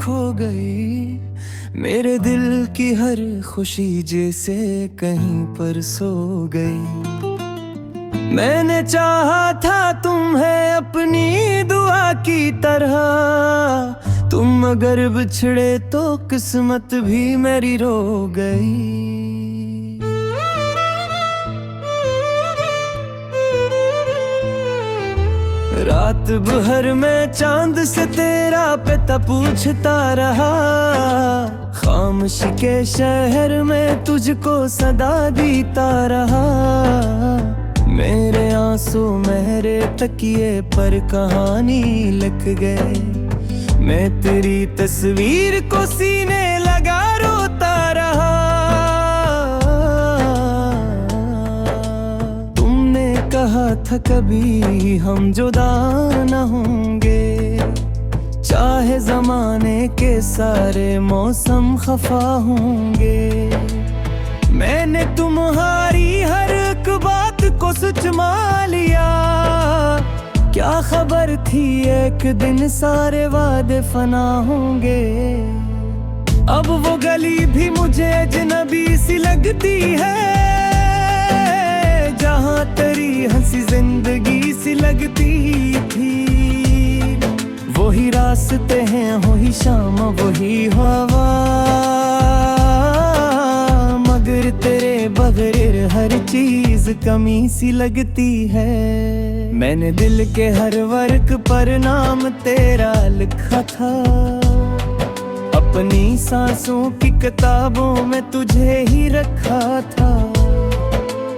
खो गई। मेरे दिल की हर खुशी जैसे कहीं पर सो गई। मैंने चाहा था तुम्हें अपनी दुआ की तरह, तुम अगर बिछड़े तो किस्मत भी मेरी रो गई। रात भर मैं चांद से तेरा पता पूछता रहा, खामोशी के शहर में तुझको सदा देता रहा। मेरे आंसू मेरे तकिए पर कहानी लिख गए, मैं तेरी तस्वीर को सीने लगा रोता रहा। तुमने कहा था कभी हम जुदा न होंगे, चाहे जमाने के सारे मौसम खफा होंगे। मैंने तुम्हारी हर एक बात को सच मान लिया, क्या खबर थी एक दिन सारे वादे फना होंगे। अब वो गली भी मुझे अजनबी सी लगती है, जहाँ तेरी हंसी जिंदगी सी लगती थी। वही रास्ते हैं वही शाम वही हवा, मगर तेरे बगैर हर चीज कमी सी लगती है। मैंने दिल के हर वर्क पर नाम तेरा लिखा था, अपनी सांसों की किताबों में तुझे ही रखा था।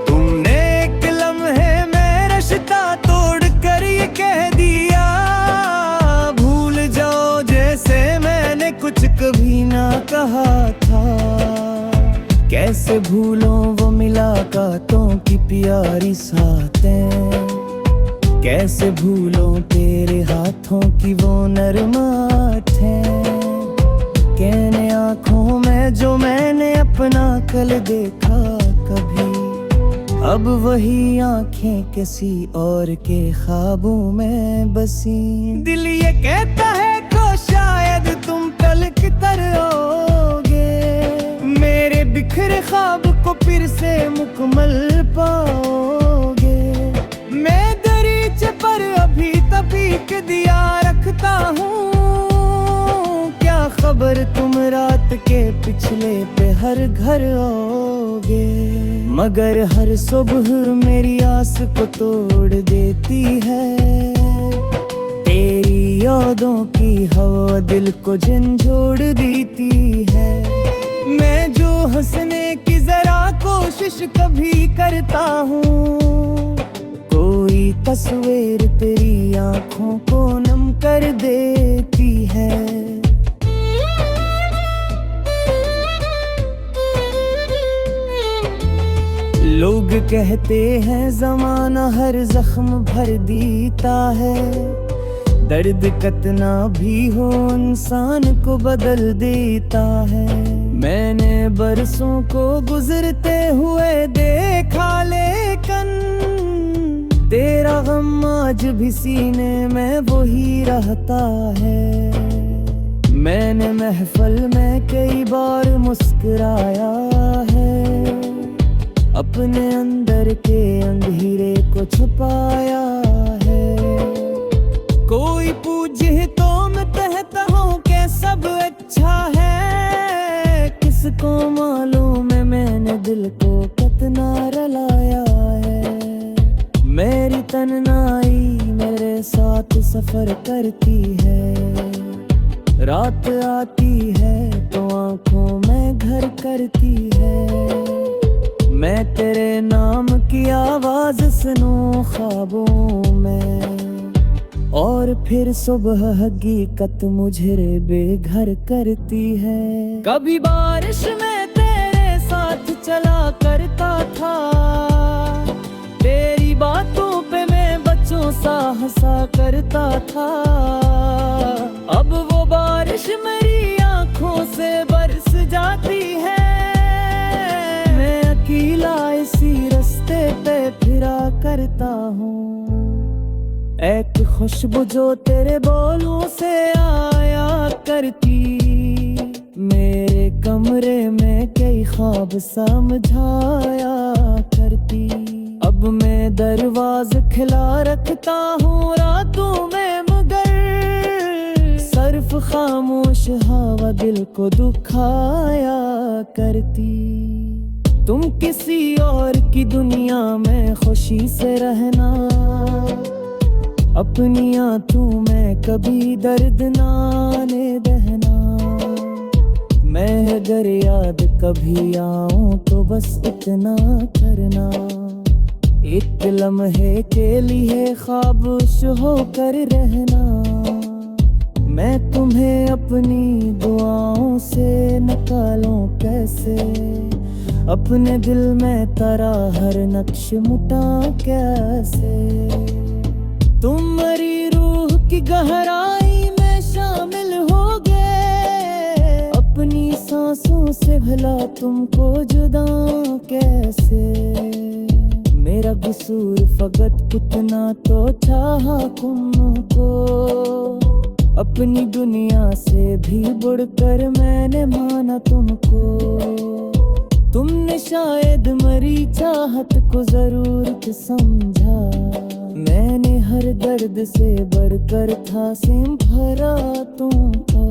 तुमने एक लम्हे में रिश्ता तोड़ कर ये कह दिया, भूल जाओ जैसे मैंने कुछ कभी ना कहा था। कैसे भूलों वो मुलाकातों की प्यारी सातें, कैसे भूलों तेरे हाथों की वो नरम आँखें। कहने आँखों में जो मैंने अपना कल देखा कभी, अब वही आँखें किसी और के ख्वाबों में बसी। दिल ये कहता है को शायद तुम कल की तरह होगे, मेरे बिखरे ख्वाब को फिर से मुकम्मल पाओगे। मैं दरीचे पर अभी तपीक दिया रखता हूँ, क्या खबर तुम रात के पिछले पे हर घर आओगे। मगर हर सुबह मेरी आस को तोड़ देती है, तेरी यादों की हवा दिल को झंझोड़ देती है। मैं जो हंसने की जरा कोशिश कभी करता हूँ, कोई तस्वीर तेरी आंखों को नम कर देती है। लोग कहते हैं जमाना हर जख्म भर देता है, दर्द कितना भी हो इंसान को बदल देता है। मैंने बरसों को गुजरते हुए देखा, लेकिन तेरा गम आज भी सीने में वही रहता है। मैंने महफिल में कई बार मुस्कुराया है, अपने अंदर के अंधेरे को छुपाया है। कोई पूछे तो मैं कहता हूँ कि सब अच्छा है, किसको मालूम है मैंने दिल को कितना रुलाया है। मेरी तन्हाई मेरे साथ सफर करती है, रात आती है तो आंखों में घर करती है। मैं तेरे नाम की आवाज सुनूं ख्वाबों में, और फिर सुबह हकीकत मुझे बेघर करती है। कभी बारिश में तेरे साथ चला करता था, तेरी बातों पे मैं बच्चों सा हंसा करता था। अब वो बारिश मेरी आंखों से बरस जाती है, अकेला इसी रास्ते पे फिरा करता हूँ। एक खुशबू जो तेरे बोलों से आया करती, मेरे कमरे में कई ख्वाब समझाया करती। अब मैं दरवाज़ खिला रखता हूँ रातों में, मगर सिर्फ खामोश हवा दिल को दुखाया करती। तुम किसी और की दुनिया में खुशी से रहना, अपनी आंखों में कभी दर्द ना आने देना। मैं अगर याद कभी आऊं तो बस इतना करना, एक लम्हे के लिए खामोश होकर रहना। मैं तुम्हें अपनी दुआओं से निकालूं कैसे, अपने दिल में तेरा हर नक्श मुटा कैसे। तुम मेरी रूह की गहराई में शामिल हो गए, अपनी सांसों से भला तुमको जुदा कैसे। मेरा कसूर फकत उतना तो चाहा तुमको, अपनी दुनिया से भी बढ़कर मैंने माना तुमको। तुमने शायद मेरी चाहत को जरूरत समझा, मैंने हर दर्द से बढ़कर था सिम भरा तुमको।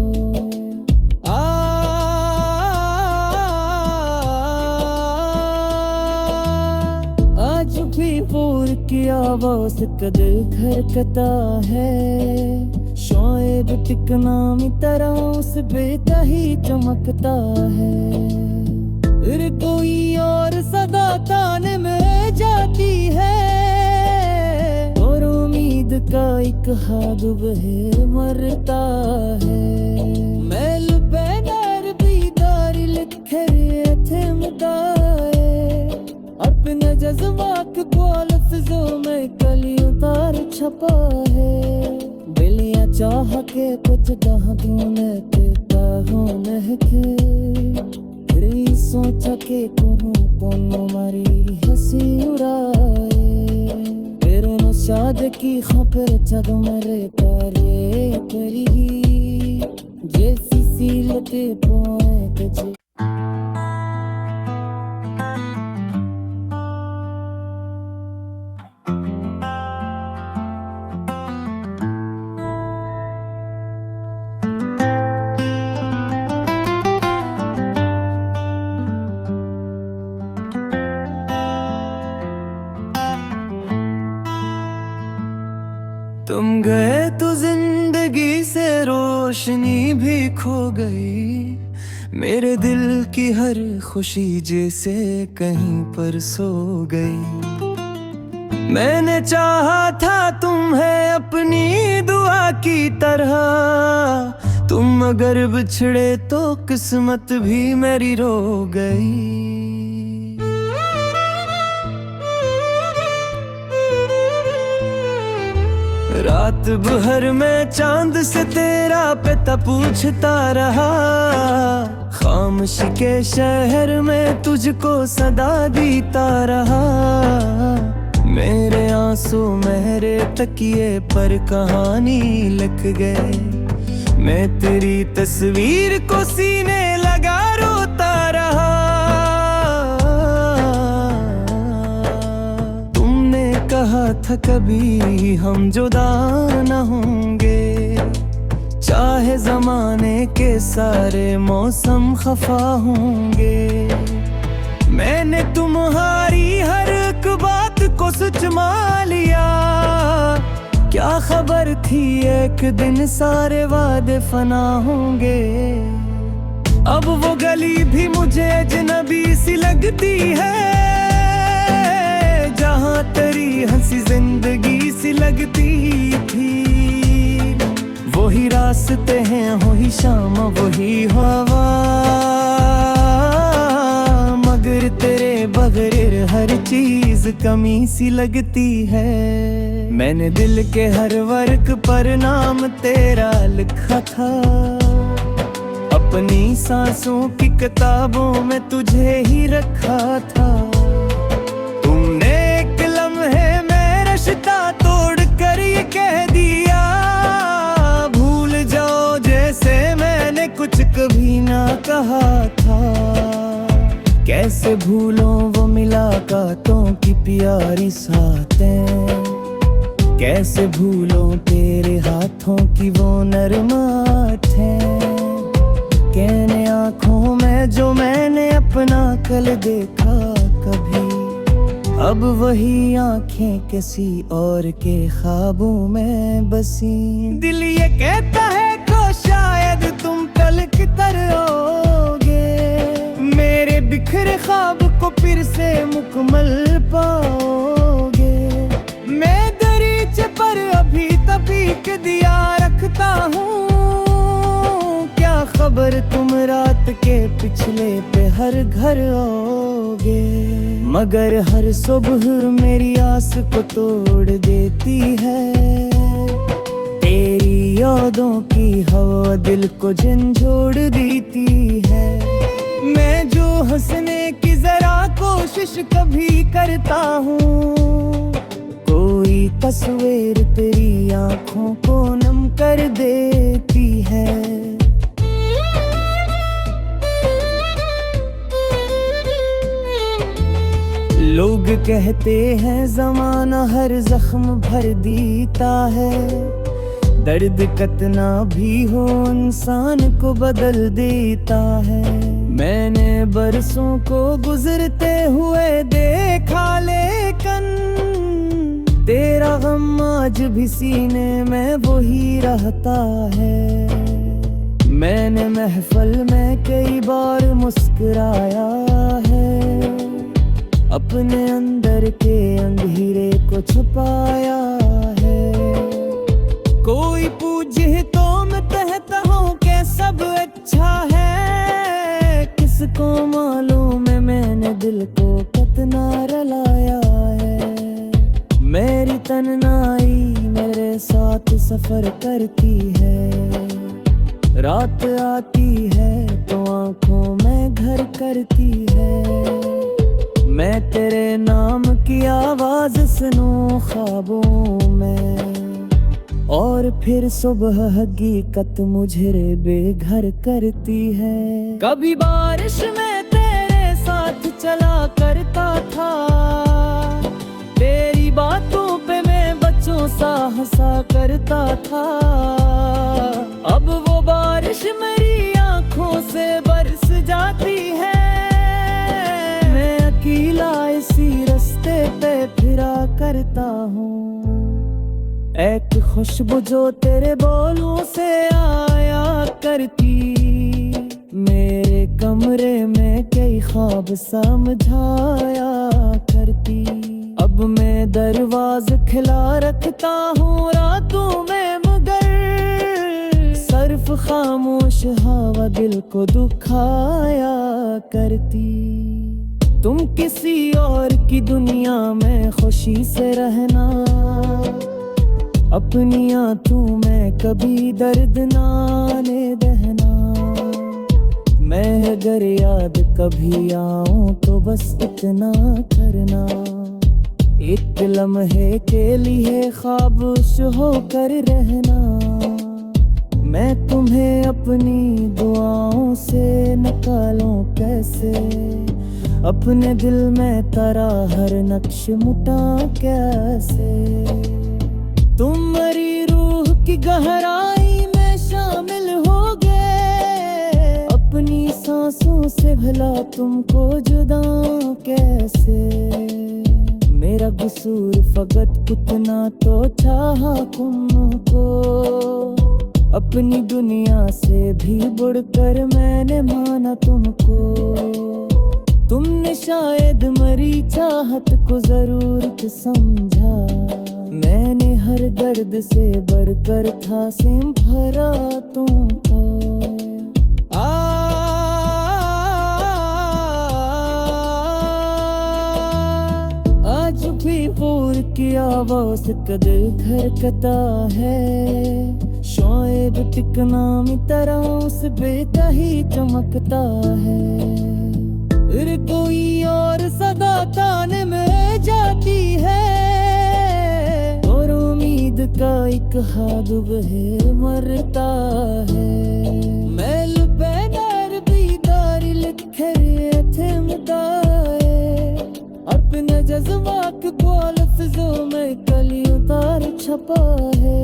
आज भी पूर की आवाज कदर खरकता है, शोएब टिकना में तरह से बेतही चमकता है। फिर कोई और सदा ताने में जाती है, और उम्मीद का एक हाथ बहे मरता है। मैल बैनर बीदारी लिखे थे मुदाए, अपने जज्बात को लफ्जों में कली उतार छपा है। बिलिया चाह के कुछ दहाकों में तेता होने के, सोचा के कोनो मारी हंसी उड़ाए। तेरे नौशाद की खबर जग मरे तारे करी, जैसी सीलते पोए तुझे। तुम गए तो जिंदगी से रोशनी भी खो गई, मेरे दिल की हर खुशी जैसे कहीं पर सो गई। मैंने चाहा था तुम्हें अपनी दुआ की तरह, तुम अगर बिछड़े तो किस्मत भी मेरी रो गई। रात भर में चांद से तेरा पिता पूछता रहा, खामोशी के शहर में तुझको सदा दीता रहा। मेरे आंसू मेरे तकिए पर कहानी लिख गए, मैं तेरी तस्वीर को सीने लगा रोता रहा। कहा था कभी हम जुदा न होंगे, चाहे जमाने के सारे मौसम खफा होंगे। मैंने तुम्हारी हर एक बात को सच मान लिया, क्या खबर थी एक दिन सारे वादे फना होंगे। अब वो गली भी मुझे अजनबी सी लगती है, जहाँ तेरी हंसी जिंदगी सी लगती थी। वही रास्ते हैं वही शाम वही हवा, मगर तेरे बगैर हर चीज कमी सी लगती है। मैंने दिल के हर वर्क पर नाम तेरा लिखा था, अपनी सांसों की किताबों में तुझे ही रखा था। तुमने एक लम्हे में रिश्ता तोड़ कर ये कह दिया, रहा था। कैसे भूलों वो मुलाकातों की प्यारी सातें, कैसे भूलों तेरे हाथों की वो नरम आँखें। कहने आँखों में जो मैंने अपना कल देखा कभी, अब वही आँखें किसी और के ख्वाबों में बसी। दिल ये कहता है को शायद तुम कल की तरह होगे, मेरे बिखरे ख्वाब को फिर से मुकम्मल पाओगे। मैं दरीचे पर अभी तबीक दिया रखता हूँ, क्या खबर तुम रात के पिछले पे हर घर आओगे। मगर हर सुबह मेरी आस को तोड़ देती है, तेरी यादों की हवा दिल को झंझोड़ देती है। मैं जो हंसने की जरा कोशिश कभी करता हूँ, कोई तस्वीर तेरी आंखों को नम कर देती है। लोग कहते हैं ज़माना हर जख्म भर देता है, दर्द कितना भी हो इंसान को बदल देता है। मैंने बरसों को गुजरते हुए देखा, लेकिन तेरा गम आज भी सीने में वही रहता है। मैंने महफिल में कई बार मुस्कुराया है, अपने अंदर के अंधेरे को छुपाया है। कोई पूछे तो मैं कहता हूँ कि सब अच्छा है, किसको मालूम है मैंने दिल को कितना रुलाया है। मेरी तन्हाई मेरे साथ सफर करती है, रात आती है तो आंखों में घर करती है। मैं तेरे नाम की आवाज सुनूं ख्वाबों में, और फिर सुबह हकीकत मुझे बेघर करती है। कभी बारिश में तेरे साथ चला करता था, तेरी बातों पे मैं बच्चों सा हंसा करता था। अब वो बारिश मेरी आंखों से बरस जाती है, मैं अकेला इसी रास्ते पे फिरा करता हूँ। एक खुशबू जो तेरे बोलों से आया करती, मेरे कमरे में कई ख्वाब समझाया करती। अब मैं दरवाज़ा खुला रखता हूँ रातों में, मगर सिर्फ खामोश हवा दिल को दुखाया करती। तुम किसी और की दुनिया में खुशी से रहना, अपनी आंखों में कभी दर्द ना आने देना। मैं अगर याद कभी आऊं तो बस इतना करना, एक लम्हे के लिए ख्वाबश होकर रहना। मैं तुम्हें अपनी दुआओं से निकालूं कैसे, अपने दिल में तेरा हर नक्श मुटा कैसे। तुम मेरी रूह की गहराई में शामिल हो गए, अपनी सांसों से भला तुमको जुदा कैसे। मेरा कसूर फकत उतना तो चाहा तुमको, अपनी दुनिया से भी बढ़कर मैंने माना तुमको। तुमने शायद मेरी चाहत को जरूरत समझा, मैंने हर दर्द से बढ़कर था सिम भरा तुमको। आज भी पूर की आवाज का दिल धड़कता है, शोएब टिकना में तरह उस बेटा ही चमकता है। फिर कोई और सदा ताने में जाती है, और उम्मीद का एक हाथ बहे मरता है। मैल पे नर भी दा छपा है।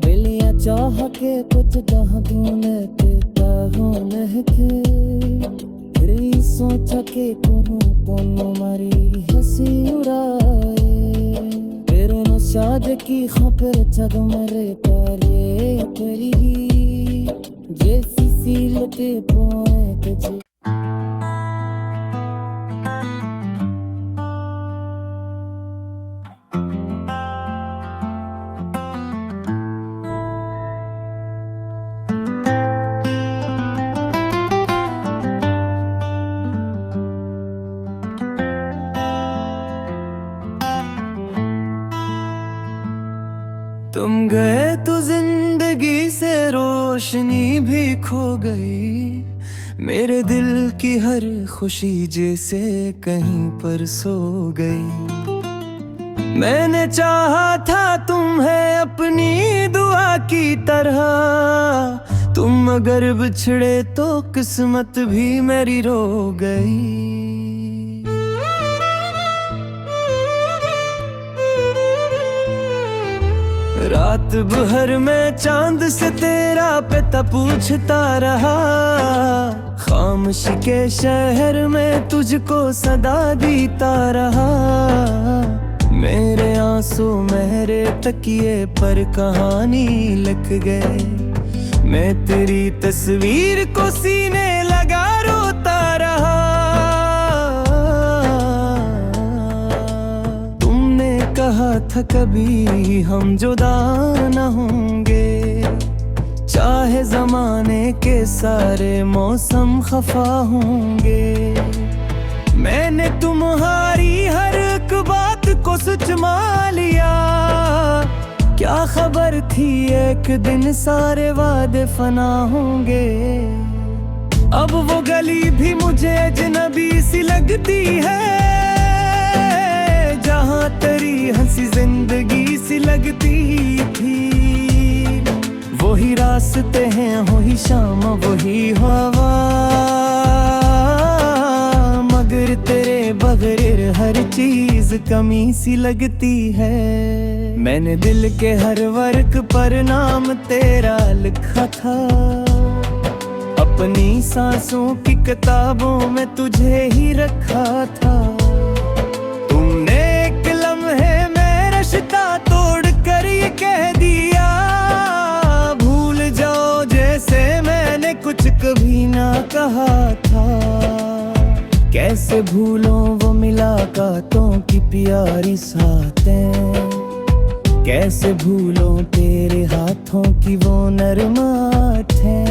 बिलियां चाह के कुछ दहाने के सोचा के कोनो मारी हंसी उड़ाए। तेरो न शाद की खबर जग मरे पारे करी जैसी सीलते पोए के तुम गए तो जिंदगी से रोशनी भी खो गई। मेरे दिल की हर खुशी जैसे कहीं पर सो गई। मैंने चाहा था तुम्हें अपनी दुआ की तरह, तुम अगर बिछड़े तो किस्मत भी मेरी रो गई। रात भर में चांद से तेरा पिता पूछता रहा, खामोशी के शहर में तुझको सदा दीता रहा। मेरे आंसू मेरे तकिए पर कहानी लिख गए। मैं तेरी तस्वीर को सीने लगा रोता रहा। कहा था कभी हम जुदा न होंगे, चाहे जमाने के सारे मौसम खफा होंगे। मैंने तुम्हारी हर एक बात को सच मान लिया। क्या खबर थी एक दिन सारे वादे फना होंगे। अब वो गली भी मुझे अजनबी सी लगती है, जहाँ तेरी हंसी जिंदगी सी लगती थी। वही रास्ते हैं वही शाम वही हवा, मगर तेरे बगैर हर चीज कमी सी लगती है। मैंने दिल के हर वर्क पर नाम तेरा लिखा था, अपनी सांसों की किताबों में तुझे ही रखा था। तोड़ कर ये कह दिया, भूल जाओ जैसे मैंने कुछ कभी ना कहा था। कैसे भूलों वो मुलाकातों की प्यारी सातें, कैसे भूलों तेरे हाथों की वो नरम आँखें।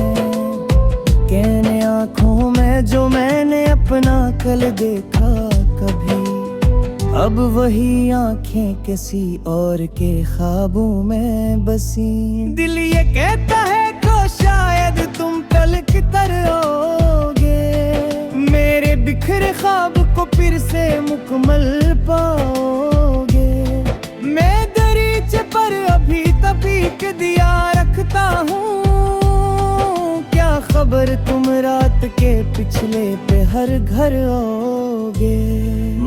कहने आँखों में जो मैंने अपना कल देखा कभी, अब वही आंखें किसी और के ख्वाबों में बसी। दिल ये कहता है को शायद तुम कल की तरह होगे, मेरे बिखरे ख्वाब को फिर से मुकम्मल पाओगे। मैं दरीचे पर अभी तबीक दिया रखता हूँ, क्या खबर तुम रात के पिछले पे हर घर आओगे।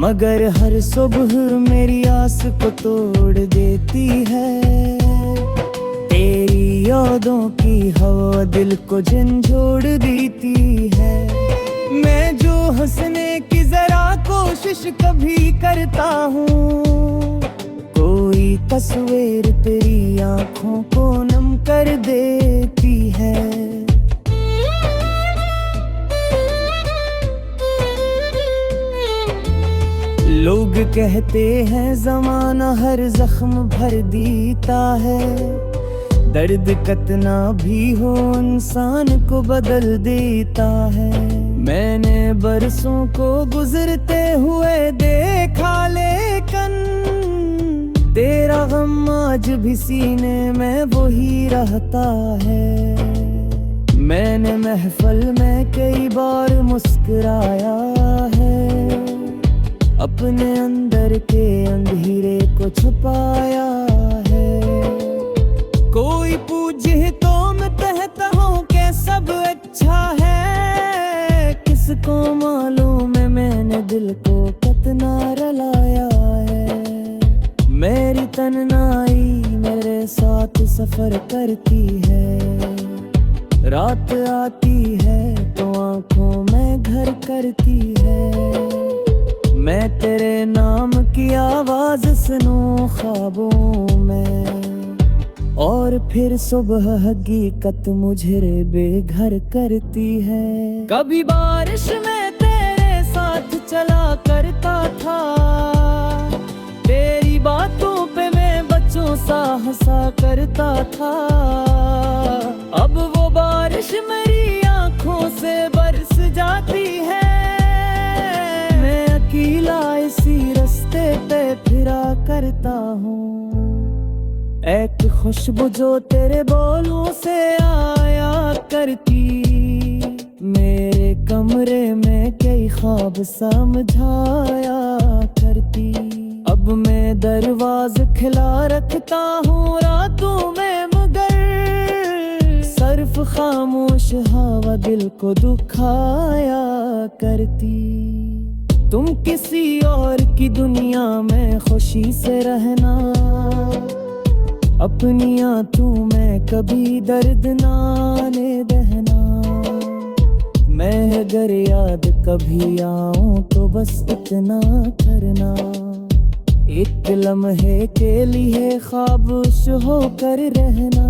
मगर हर सुबह मेरी आस को तोड़ देती है, तेरी यादों की हवा दिल को झंझोड़ देती है। मैं जो हंसने की जरा कोशिश कभी करता हूँ, कोई तस्वीर तेरी आंखों को नम कर देती है। लोग कहते हैं जमाना हर जख्म भर देता है, दर्द कितना भी हो इंसान को बदल देता है। मैंने बरसों को गुजरते हुए देखा, लेकिन तेरा गम आज भी सीने में वही रहता है। मैंने महफिल में कई बार मुस्कुराया है, अपने अंदर के अंधेरे को छुपाया है। कोई पूछे तो मैं कहता हूँ कि सब अच्छा है, किसको मालूम है मैंने दिल को कितना रुलाया है। मेरी तन्हाई में साथ सफर करती है। रात आती है तो आंखों में घर करती है। मैं तेरे नाम की आवाज सुनूं ख्वाबों में, और फिर सुबह हकीकत मुझे बेघर करती है। कभी बारिश में तेरे साथ चला करता था, तेरी बातों पे मैं बच्चों सा हंसा करता था। अब वो बारिश मेरी आंखों से बरस जाती है। मैं अकेला इसी रास्ते पे फिरा करता हूँ। एक खुशबू जो तेरे बोलों से आया करती, मेरे कमरे में कई ख्वाब समझाया करती। अब मैं दरवाज़ा खिला रखता हूँ रातों में, मगर सिर्फ खामोश हवा दिल को दुखाया करती। तुम किसी और की दुनिया में खुशी से रहना, अपनी आंखों में कभी दर्द ना आने देना। मैं अगर याद कभी आऊं तो बस इतना करना, एक लम्हे के लिए ख्वाबश होकर रहना।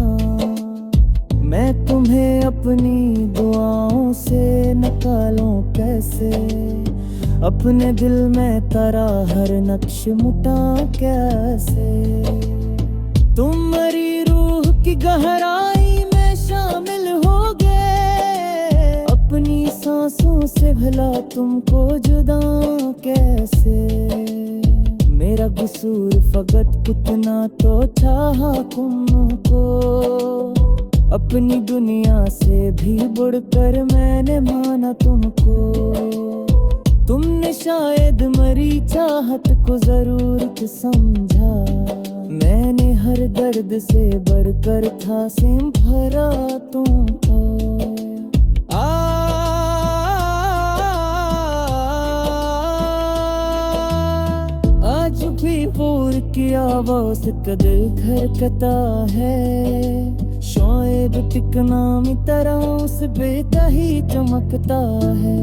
मैं तुम्हें अपनी दुआओं से निकालूं कैसे, अपने दिल में तेरा हर नक्श मुटा कैसे। तुम मेरी रूह की गहराई में शामिल हो गए, अपनी सांसों से भला तुमको जुदा कैसे। मेरा कसूर फकत उतना तो चाहा तुमको, अपनी दुनिया से भी बढ़कर मैंने माना तुमको। तुमने शायद मेरी चाहत को जरूरत समझा, मैंने हर दर्द से बढ़कर था सिम भरा तुमको। आज भी पूर की आवाज का दिल खरकता है, शोएब टिकनामी तरह उस बेटा ही चमकता है।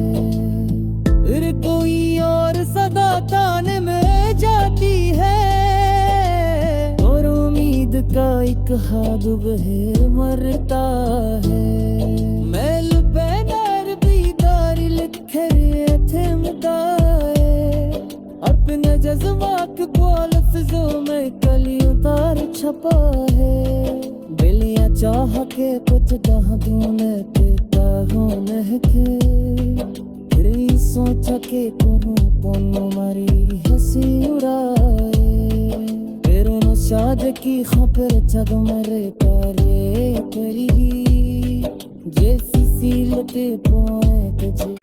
फिर कोई और सदा ताने में जाती है, और उम्मीद का एक हाथ बहे मरता है। मैल बैनर बीदारी लिखे थे मिटाए, अपने जज्बात को लफ्जों में कली उतार छपा है। बिलिया चाह के कुछ दहाने के ताहों के, फिर सोचा के कोनो मारी हंसी उड़ाए। फिर उन शाद की खबर जग मरे तारे करी, जैसी सीलते पोए तुझे।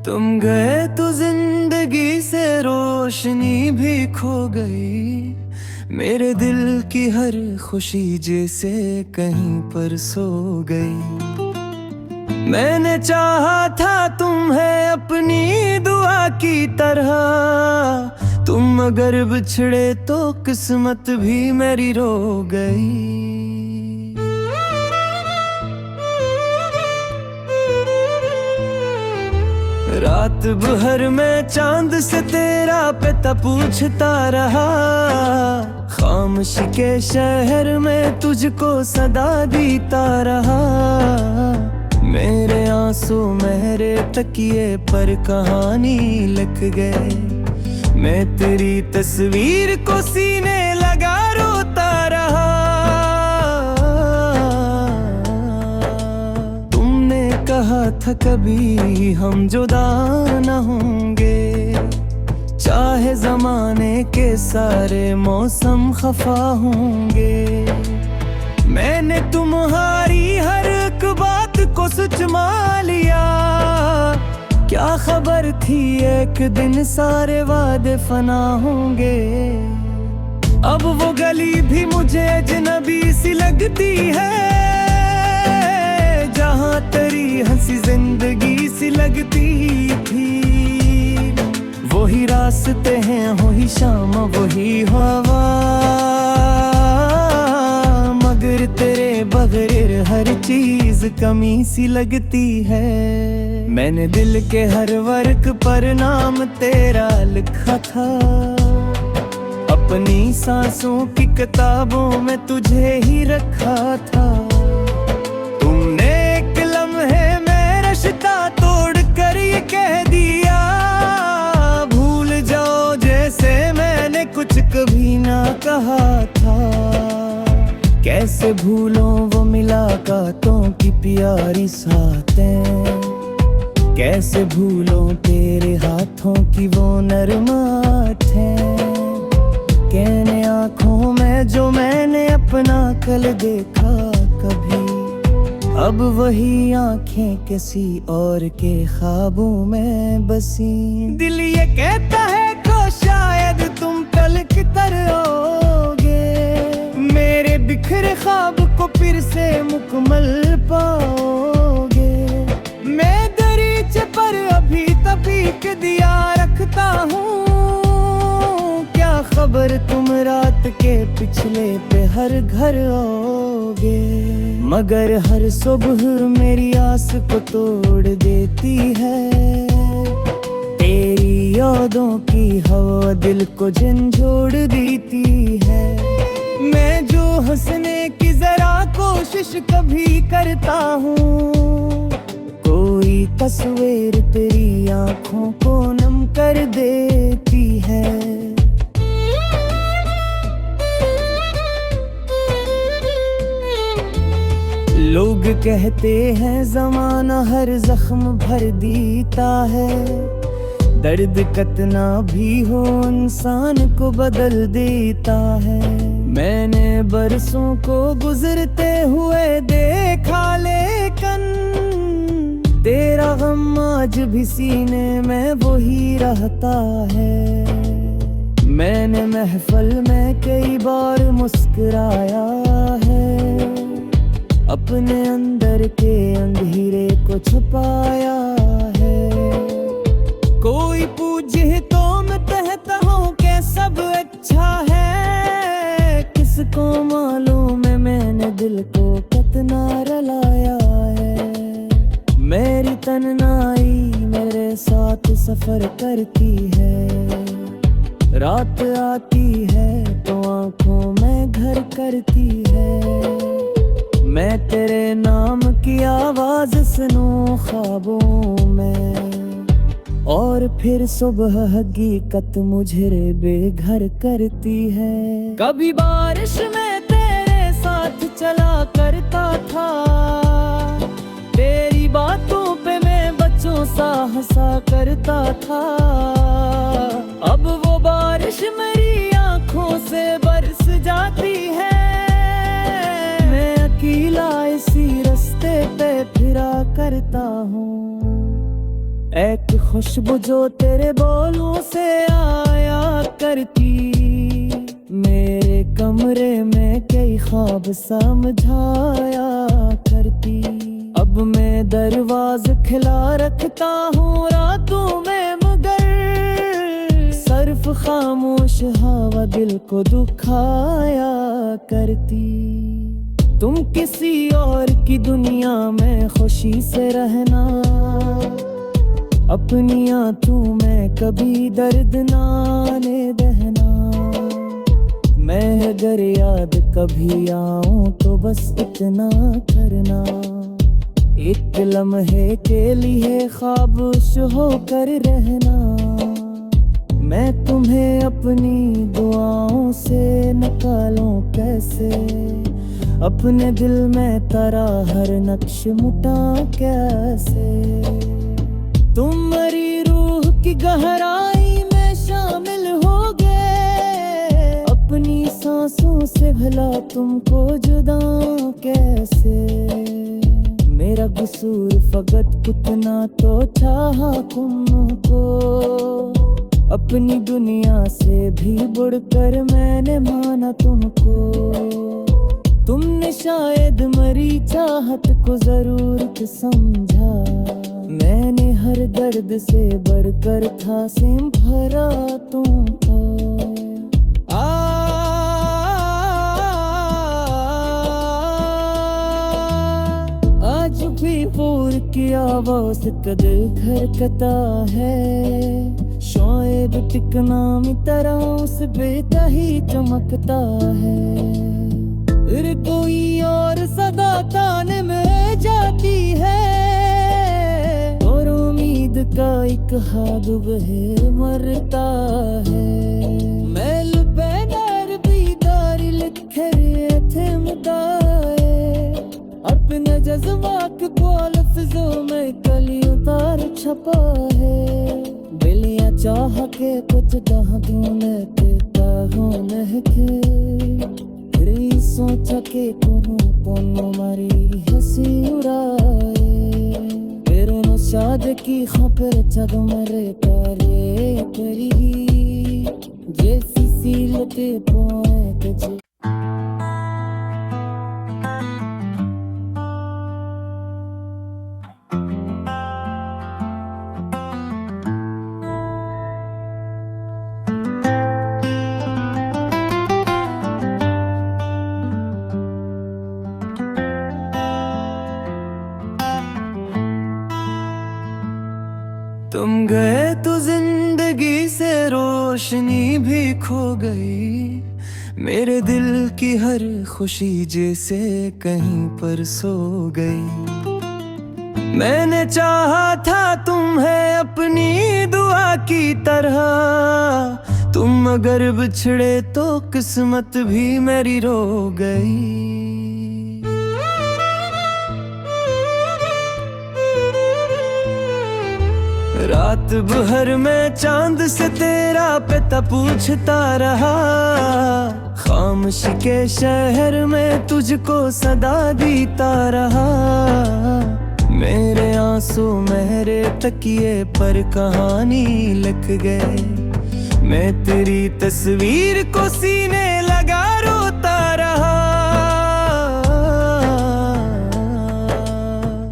तुम गए तो जिंदगी से रोशनी भी खो गई, मेरे दिल की हर खुशी जैसे कहीं पर सो गई। मैंने चाहा था तुम्हें अपनी दुआ की तरह, तुम अगर बिछड़े तो किस्मत भी मेरी रो गई। रात भर में चांद से तेरा पता पूछता रहा, खामोशी के शहर में तुझको सदा देता रहा। मेरे आंसू मेरे तकिए पर कहानी लिख गए, मैं तेरी तस्वीर को सीने लगा रोता रहा। तुमने कहा था कभी हम जुदा न होंगे, चाहे जमाने के सारे मौसम खफा होंगे। मैंने तुम्हारी हर एक बात को सच मान लिया, क्या खबर थी एक दिन सारे वादे फना होंगे। अब वो गली भी मुझे अजनबी सी लगती है, जहाँ तेरी हंसी जिंदगी सी लगती थी। वही रास्ते हैं, वही शाम, वही हवा, मगर तेरे बगैर हर चीज कमी सी लगती है। मैंने दिल के हर वर्क पर नाम तेरा लिखा था, अपनी सांसों की किताबों में तुझे ही रखा था। तुमने एक लम्हे में रिश्ता तोड़ कर ये कह दिया, भूल जाओ जैसे मैंने कुछ कभी ना कहा था। कैसे भूलों वो मुलाकातों की प्यारी सातें, कैसे भूलों तेरे हाथों की वो नरम आँखें, कहने आँखों में जो मैंने अपना कल देखा कभी। अब वही आँखें किसी और के ख्वाबों में बसी। दिल ये कहता है को शायद तुम कल की तरह होगे, मेरे बिखरे ख्वाब को फिर से मुकम्मल पाओगे। मैं दरीचे पर अभी तपीक दिया रखता हूँ, क्या खबर तुम रात के पिछले पे हर घर आओगे। मगर हर सुबह मेरी आस को तोड़ देती है, तेरी यादों की हवा दिल को झंझोड़ देती है। मैं जो हंसने की जरा कोशिश कभी करता हूँ, कोई तस्वीर तेरी आँखों को नम कर देती है। लोग कहते हैं ज़माना हर जख्म भर देता है, दर्द कितना भी हो इंसान को बदल देता है। मैंने बरसों को गुजरते हुए देखा, लेकिन तेरा गम आज भी सीने में वही रहता है। मैंने महफिल में कई बार मुस्कुराया है, अपने अंदर के अंधेरे को छुपाया है। कोई पूछे तो मैं कहता हूँ कि सब अच्छा है, किसको मालूम है मैंने दिल को कितना रुलाया है। मेरी तन्हाई मेरे साथ सफर करती है, रात आती है तो आँखों में घर करती है। मैं तेरे नाम की आवाज सुनूं ख्वाबों में, और फिर सुबह हकीकत मुझे बेघर करती है। कभी बारिश में तेरे साथ चला करता था, तेरी बातों पे मैं बच्चों सा हंसा करता था। अब वो बारिश मेरी आंखों से बरस जाती है, अकेला इसी रास्ते पे फिरा करता हूँ। एक खुशबू जो तेरे बोलों से आया करती, मेरे कमरे में कई ख्वाब समझाया करती। अब मैं दरवाज़ा खिला रखता हूँ रातों में, मगर सिर्फ खामोश हवा दिल को दुखाया करती। तुम किसी और की दुनिया में खुशी से रहना, अपनी आंखों में कभी दर्द ना आने देना। मैं अगर याद कभी आऊं तो बस इतना करना, एक लम्हे के लिए ख्वाबश होकर रहना। मैं तुम्हें अपनी दुआओं से निकालूं कैसे, अपने दिल में तेरा हर नक्श मुटा कैसे। तुम मेरी रूह की गहराई में शामिल होगे, अपनी सांसों से भला तुमको जुदा कैसे। मेरा कसूर फकत इतना तो चाहा तुमको, अपनी दुनिया से भी बढ़कर मैंने माना तुमको। तुमने शायद मरी चाहत को जरूरत समझा, मैंने हर दर्द से बढ़कर था सिम भरा तुमको। आज भी पूर की आवाज दिल धड़कता है, शोएब टिकना में तरह उस बेटा ही चमकता है। फिर कोई और सदा ताने में जाती है, और उम्मीद का एक हाथ बहे मरता है। मैल बैनर बीदारी लिखे थे मुदाए, अपने जज्बात को लफ्जों में कली उतार छपा है। बिलिया चाह के कुछ दहदूने देता हूँ महके, फिर सोचा के कोनो मारी हंसी उड़ाए। फिर नो शाद की खबर जग मरे तारे करी, जैसी सीलते पोए तुझे। तुम गए तो जिंदगी से रोशनी भी खो गई, मेरे दिल की हर खुशी जैसे कहीं पर सो गई। मैंने चाहा था तुम्हें अपनी दुआ की तरह, तुम अगर बिछड़े तो किस्मत भी मेरी रो गई। रात भर में चांद से तेरा पिता पूछता रहा, खामोशी के शहर में तुझको सदा दीता रहा। मेरे आंसू मेरे तकिए पर कहानी लिख गए, मैं तेरी तस्वीर को सीने लगा रोता रहा।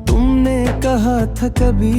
तुमने कहा था कभी